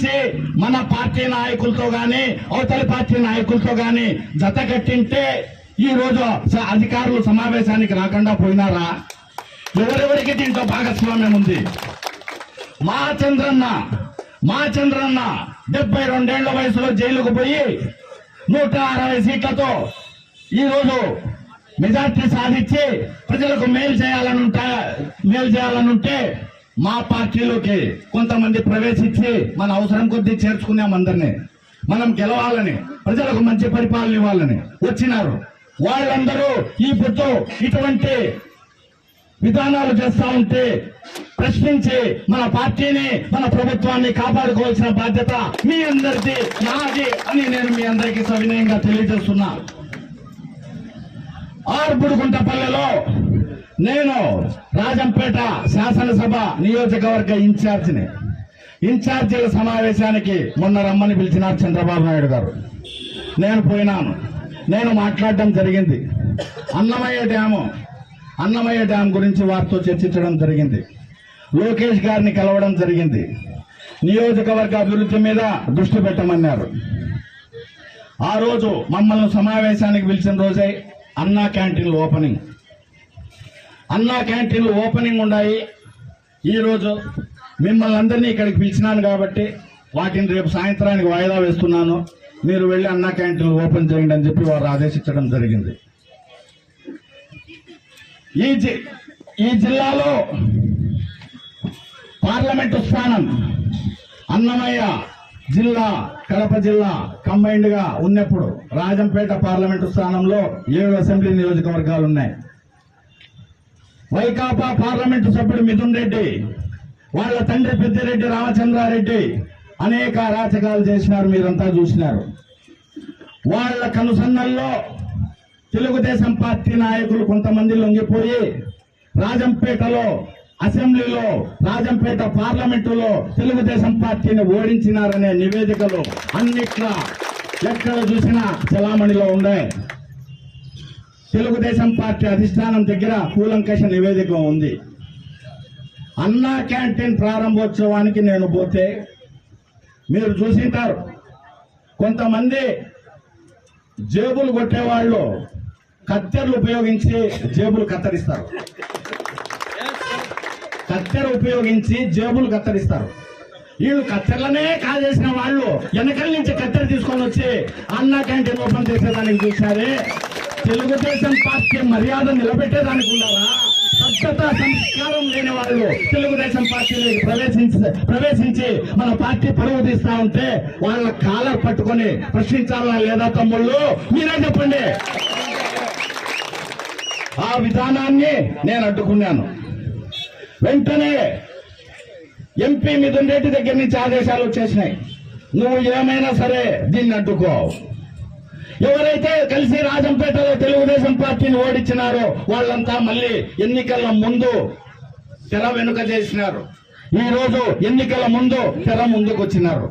పిలిచి మన పార్టీ నాయకులతో గాని అవతలి పార్టీ నాయకులతో గాని జత కట్టింటే ఈ రోజు అధికారులు సమావేశానికి రాకుండా పోయినారా? ఎవరెవరికి దీంట్లో భాగస్వామ్యం ఉంది? మా చంద్రన్న 72 ఏళ్ల వయసులో జైలుకు పోయి 160 సీట్లతో ఈ రోజు మెజార్టీ సాధించి ప్రజలకు మేలు చేయాలనుంటే మా పార్టీలోకి కొంతమంది ప్రవేశించి మన అవసరం కొద్దీ చేర్చుకున్నాం. అందరినీ మనం గెలవాలని, ప్రజలకు మంచి పరిపాలన ఇవ్వాలని వచ్చినారు. వాళ్ళందరూ ఈ పొద్దు ఇటువంటి విధానాలు చేస్తా ఉంటే ప్రశ్నించి మన పార్టీని, మన ప్రభుత్వాన్ని కాపాడుకోవాల్సిన బాధ్యత మీ అందరిది, నాది అని నేను మీ అందరికీ సవినయంగా తెలియజేస్తున్నా. ఆర్బుడుగుంటపల్లెలో నేను రాజంపేట శాసనసభ నియోజకవర్గ ఇన్ఛార్జీల సమావేశానికి మొన్న రమ్మని పిలిచినారు చంద్రబాబు నాయుడు గారు. నేను పోయినాను. నేను మాట్లాడడం జరిగింది. అన్నమయ్య డ్యాం గురించి వారితో చర్చించడం జరిగింది. లోకేష్ గారిని కలవడం జరిగింది. నియోజకవర్గ అభివృద్ధి మీద దృష్టి పెట్టమన్నారు. ఆ రోజు మమ్మల్ని సమావేశానికి పిలిచిన రోజే అన్నా క్యాంటీన్లు ఓపెనింగ్ ఉన్నాయి. ఈ రోజు మిమ్మల్ని అందరినీ ఇక్కడికి పిలిచినాను కాబట్టి వాటిని రేపు సాయంత్రానికి వాయిదా వేస్తున్నాను. మీరు వెళ్లి అన్నా క్యాంటీన్లు ఓపెన్ చేయండి అని చెప్పి వారు ఆదేశించడం జరిగింది. ఈ జిల్లాలో పార్లమెంటు స్థానం అన్నమయ్య జిల్లా, కడప జిల్లా కంబైన్డ్ గా ఉన్నప్పుడు రాజంపేట పార్లమెంటు స్థానంలో 7 అసెంబ్లీ నియోజకవర్గాలు ఉన్నాయి. వైకాపా పార్లమెంటు సభ్యుడు మిథున్ రెడ్డి, వాళ్ళ తండ్రి పెద్దిరెడ్డి రామచంద్రారెడ్డి అనేక అరాచకాలు చేసినారు. మీరంతా చూసినారు. వాళ్ళ కనుసన్నల్లో తెలుగుదేశం పార్టీ నాయకులు కొంతమంది లొంగిపోయి రాజంపేటలో అసెంబ్లీలో, రాజంపేట పార్లమెంటులో తెలుగుదేశం పార్టీని ఓడించినారనే నివేదికలు అన్నిట్లా ఎక్కడ చూసినా చలామణిలో ఉన్నాయి. తెలుగుదేశం పార్టీ అధిష్టానం దగ్గర కూలంకష నివేదిక ఉంది. అన్నా క్యాంటీన్ ప్రారంభోత్సవానికి నేను పోతే మీరు చూసింటారు, కొంతమంది జేబులు కొట్టేవాళ్ళు కత్తెరలు ఉపయోగించి జేబులు కత్తరిస్తారు. వీళ్ళు కత్తెరలనే కాజేసిన వాళ్ళు వెనకల నుంచి కత్తెర తీసుకొని వచ్చి అన్నా క్యాంటీన్ ఓపెన్ చేసేదానికి చూసారే. తెలుగుదేశం పార్టీ మర్యాద నిలబెట్టేదానికి ఉన్నారా? సభ్యత సంస్కారం లేని వాళ్ళు తెలుగుదేశం పార్టీలోకి ప్రవేశించి మన పార్టీ పరువు తీస్తా ఉంటే వాళ్ళ కాలర్ పట్టుకొని ప్రశ్నించాలా లేదా? తమ్ముళ్ళు మీరే చెప్పండి. ఆ విధానాన్ని నేను అడ్డుకున్నాను. వెంటనే ఎంపీ మిథున్ రెడ్డి దగ్గర నుంచి ఆదేశాలు వచ్చేసినాయి. నువ్వు ఏమైనా సరే దీన్ని అడ్డుకో. ఎవరైతే కలిసి రాజంపేటలో తెలుగుదేశం పార్టీని ఓడించినారో వాళ్ళంతా మళ్ళీ ఎన్నికల ముందు తెర వెనుక చేసినారు. ఈ రోజు ఎన్నికల ముందు తెర ముందుకు వచ్చినారు.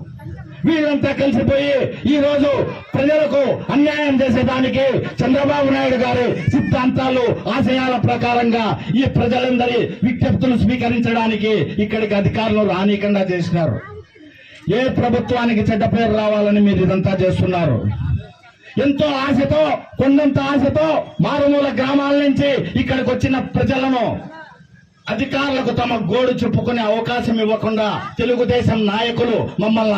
వీళ్ళంతా కలిసిపోయి ఈ రోజు ప్రజలకు అన్యాయం చేసేదానికి చంద్రబాబు నాయుడు గారి సిద్ధాంతాలు, ఆశయాల ప్రకారంగా ఈ ప్రజలందరి విజ్ఞప్తులు స్వీకరించడానికి ఇక్కడికి అధికారులు రానీయకుండా చేసినారు. ఏ ప్రభుత్వానికి చెడ్డ పేరు రావాలని మీరు ఇదంతా చేస్తున్నారు? ఎంతో ఆశతో, కొండంత ఆశతో మారుమూల గ్రామాల నుంచి ఇక్కడికి వచ్చిన ప్రజలను అధికారులకు తమ గోడు చెప్పుకునే అవకాశం ఇవ్వకుండా తెలుగుదేశం నాయకులు మమ్మల్ని